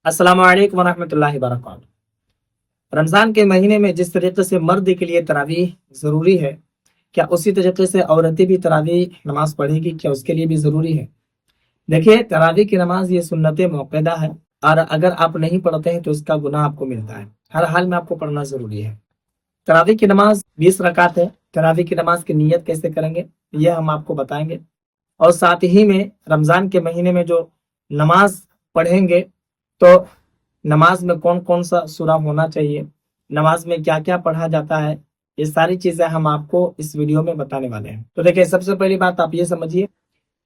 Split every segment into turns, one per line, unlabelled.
अस्सलाम वालेकुम वरहमतुल्लाहि वबरकातुहू। रमज़ान के महीने में जिस तरीके से मर्द के लिए तरावीह ज़रूरी है, क्या उसी तरीके से औरतें भी तरावीह नमाज पढ़ेगी? क्या उसके लिए भी ज़रूरी है? देखिए, तरावीह की नमाज ये सुन्नत मौक़ूदा है और अगर आप नहीं पढ़ते हैं तो इसका गुनाह आपको मिलता है। हर हाल में आपको पढ़ना ज़रूरी है। तरावीह की नमाज 20 रकात है। तरावीह की नमाज की नीयत कैसे करेंगे ये हम आपको बताएंगे, और साथ ही में रमज़ान के महीने में जो नमाज पढ़ेंगे तो नमाज में कौन कौन सा सूरा होना चाहिए, नमाज में क्या क्या पढ़ा जाता है, ये सारी चीजें हम आपको इस वीडियो में बताने वाले हैं। तो देखिए, सबसे पहली बात आप ये समझिए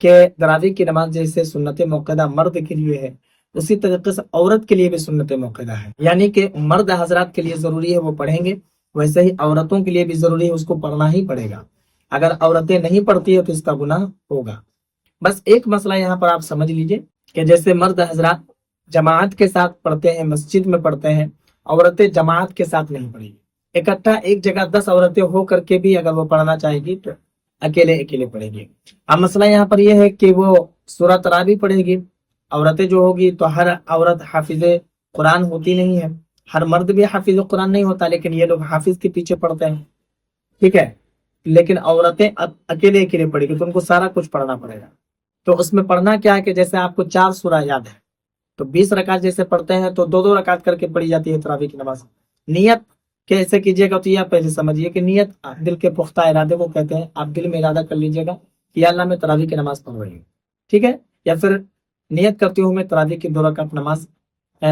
कि तरावीह की नमाज जैसे सुन्नत मौक़ूदा मर्द के लिए है, उसी तरीके से औरत के लिए भी सुन्नत मौक़ूदा है। यानी कि मर्द हजरात के लिए जरूरी है वो पढ़ेंगे, वैसे ही औरतों के लिए भी जरूरी है, उसको पढ़ना ही पड़ेगा। अगर औरतें नहीं पढ़ती है तो इसका गुनाह होगा। बस एक मसला यहाँ पर आप समझ लीजिए कि जैसे मर्द हजरात जमात के साथ पढ़ते हैं, मस्जिद में पढ़ते हैं, औरतें जमात के साथ नहीं पढ़ेगी। इकट्ठा एक जगह 10 औरतें हो करके भी अगर वो पढ़ना चाहेगी तो अकेले अकेले पढ़ेगी। अब मसला यहाँ पर यह है कि वो सूरह तरावी पढ़ेगी। औरतें जो होगी तो हर औरत हाफिज कुरान होती नहीं है, हर मर्द भी हाफिज कुरान नहीं होता, लेकिन ये लोग हाफिज के पीछे पढ़ते हैं, ठीक है। लेकिन औरतें अकेले अकेले पढ़ेगी तो उनको सारा कुछ पढ़ना पड़ेगा। तो उसमें पढ़ना क्या है कि जैसे आपको 4 सूरा याद है तो 20 रकात जैसे पढ़ते हैं तो 2-2 रकात करके पढ़ी जाती है तरावी की नमाज। नियत कैसे कीजिएगा तो ये आप पहले समझिए कि नियत दिल के पुख्ता इरादे को कहते हैं। आप दिल में इरादा कर लीजिएगा कि या अल्लाह मैं तरावी की नमाज पढ़ रही हूँ, ठीक है। या फिर नियत करती हूँ मैं तरावी की 2 रकात नमाज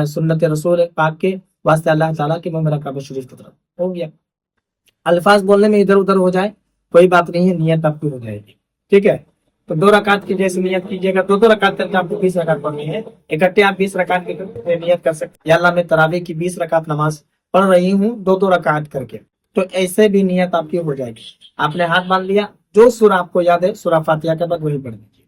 सुन्नत रसूल पाक के वास्ते अल्लाह ताला की मैं काबा शरीफ की तरफ, हो गया। अल्फाज बोलने में इधर उधर हो जाए कोई बात नहीं है, नियत आपकी हो जाएगी, ठीक है। तो 2 रकात की जैसे नियत कीजिएगा, 2-2 रकात करके आपको 20 रकात पढ़नी है। इकट्ठे आप 20 रकात की नियत कर सकते हैं, अल्लाह मैं तरावी की 20 रकात नमाज पढ़ रही हूँ 2-2 रकात करके, तो ऐसे भी नियत आपकी हो जाएगी। आपने हाथ बांध लिया, जो सूरा आपको याद है सूरा फातिहा के बाद वही पढ़ लीजिए,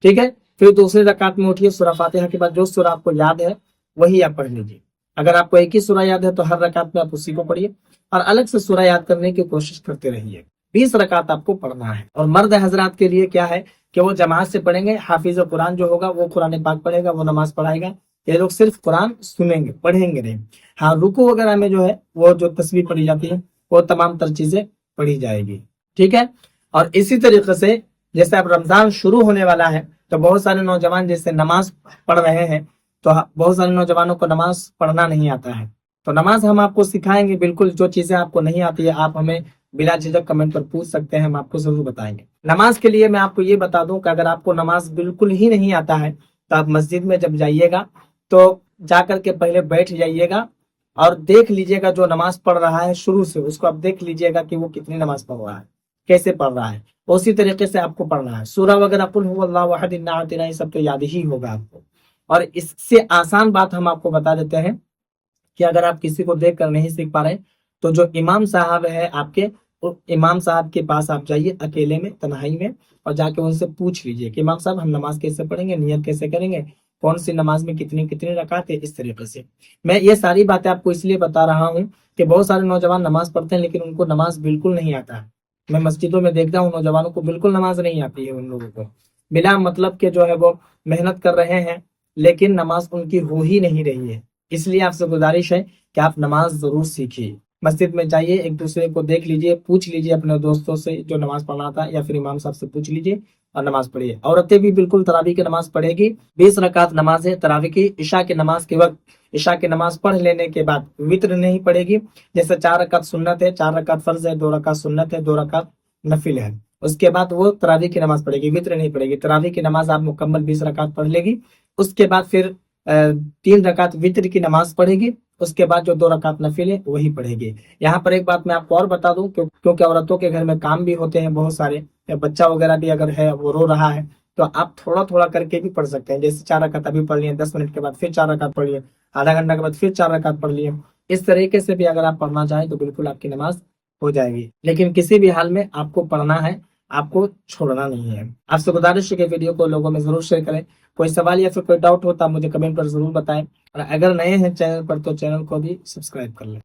ठीक है। फिर दूसरी रकात में उठिए, सूरा फातिहा के बाद जो सूरा आपको याद है वही आप पढ़ लीजिए। अगर आपको एक ही सूरा याद है तो हर रकात में आप उसी को पढ़िए और अलग से सूरा याद करने की कोशिश करते रहिए। 20 रकात आपको पढ़ना है। और मर्द हजरात के लिए क्या है कि वो जमात से पढ़ेंगे, हाफिज कुरान जो होगा वो कुरान पाक पढ़ेगा, वो नमाज पढ़ाएगा। ये लोग सिर्फ कुरान सुनेंगे, पढ़ेंगे नहीं। हाँ, रुकू वगैरह में जो है वो जो तस्बीह पढ़ी जाती है वो तमाम तर चीजें पढ़ी जाएगी, ठीक है। और इसी तरीके से जैसे अब रमजान शुरू होने वाला है तो बहुत सारे नौजवान जैसे नमाज पढ़ रहे हैं, तो बहुत सारे नौजवानों को नमाज पढ़ना नहीं आता है। तो नमाज हम आपको सिखाएंगे, बिल्कुल। जो चीजें आपको नहीं आती है आप हमें बिला झिझक कमेंट पर पूछ सकते हैं, हम आपको जरूर बताएंगे। नमाज के लिए मैं आपको ये बता दूं कि अगर आपको नमाज बिल्कुल ही नहीं आता है तो आप मस्जिद में जब जाइएगा तो जाकर के पहले बैठ जाइएगा और देख लीजिएगा जो नमाज पढ़ रहा है शुरू से, उसको आप देख लीजिएगा कि वो कितनी नमाज पढ़ रहा है, कैसे पढ़ रहा है, उसी तरीके से आपको पढ़ना है। सूरा वगैरह कुल हुवल्लाहु अहद इन्ना अतैना ये सब तो याद ही होगा आपको। और इससे आसान बात हम आपको बता देते हैं कि अगर आप किसी को देख कर नहीं सीख पा रहे तो जो इमाम साहब है आपके, इमाम साहब के पास आप जाइए अकेले में, तन्हाई में, और जाके उनसे पूछ लीजिए कि इमाम साहब हम नमाज कैसे पढ़ेंगे, नियत कैसे करेंगे, कौन सी नमाज में कितनी कितनी रकात है। इस तरीके से मैं ये सारी बातें आपको इसलिए बता रहा हूँ कि बहुत सारे नौजवान नमाज पढ़ते हैं लेकिन उनको नमाज बिल्कुल नहीं आता है। मैं मस्जिदों में देखता हूँ नौजवानों को बिल्कुल नमाज नहीं आती है, उन लोगों को बिना मतलब के जो है वो मेहनत कर रहे हैं लेकिन नमाज उनकी हो ही नहीं रही है। इसलिए आपसे गुजारिश है कि आप नमाज जरूर सीखिए। मस्जिद में जाइए, एक दूसरे को देख लीजिए, पूछ लीजिए अपने दोस्तों से जो नमाज पढ़ना था, या फिर इमाम साहब से पूछ लीजिए और नमाज पढ़िए। औरतें भी बिल्कुल तरावी की नमाज पढ़ेगी। 20 रकात नमाज है तरावी की। इशा की नमाज के वक्त इशा की नमाज पढ़ लेने के बाद वित्र नहीं पड़ेगी। जैसे 4 रकात सुन्नत है, 4 रकात फर्ज है, 2 रकात सुन्नत है, 2 रकात नफिल है, उसके बाद वो तरावी की नमाज पढ़ेगी, वित्र नहीं पड़ेगी। तरावी की नमाज आप मुकम्मल 20 रकात पढ़ लेगी, उसके बाद फिर 3 रकात वित्र की नमाज पढ़ेगी, उसके बाद जो 2 रकात नफिल है वही पढ़ेगी। यहाँ पर एक बात मैं आपको और बता दूं, क्योंकि औरतों के घर में काम भी होते हैं बहुत सारे, या बच्चा वगैरह भी अगर है वो रो रहा है तो आप थोड़ा थोड़ा करके भी पढ़ सकते हैं। जैसे 4 रकात अभी पढ़ लिए, 10 मिनट के बाद फिर 4 रकात पढ़ लिए, आधा घंटा के बाद फिर 4 रकात पढ़ लिए। इस तरीके से भी अगर आप पढ़ना चाहें तो बिल्कुल आपकी नमाज हो जाएगी। लेकिन किसी भी हाल में आपको पढ़ना है, आपको छोड़ना नहीं है। आपसे गुजारिश है कि वीडियो को लोगों में जरूर शेयर करें। कोई सवाल या फिर कोई डाउट हो तो आप मुझे कमेंट पर जरूर बताएं, और अगर नए हैं चैनल पर तो चैनल को भी सब्सक्राइब कर लें।